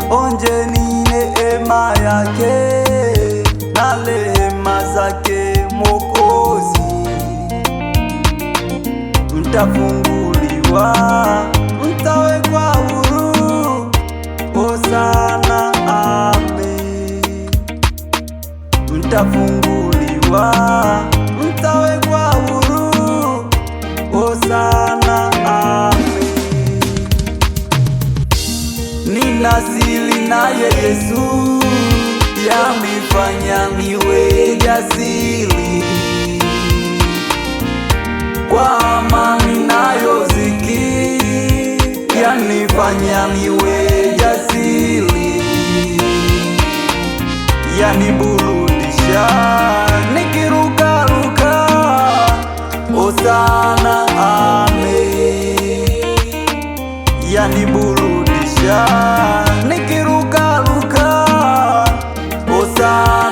onjeni neema yake na rehema zake Mwokozi. Mtafunguliwa, mtawekwa huru, Hosana amen. Mtafunguliwa, mtawekwa huru, Hosana amen. Nina siri naye Yesu, yanifanya niwe jasiri, kwa amani nayoziki, yanifanya niwe jasiri, yaniburudisha nikirukaruka, Hosana amen. Yaniburudisha nikirukaruka, Hosana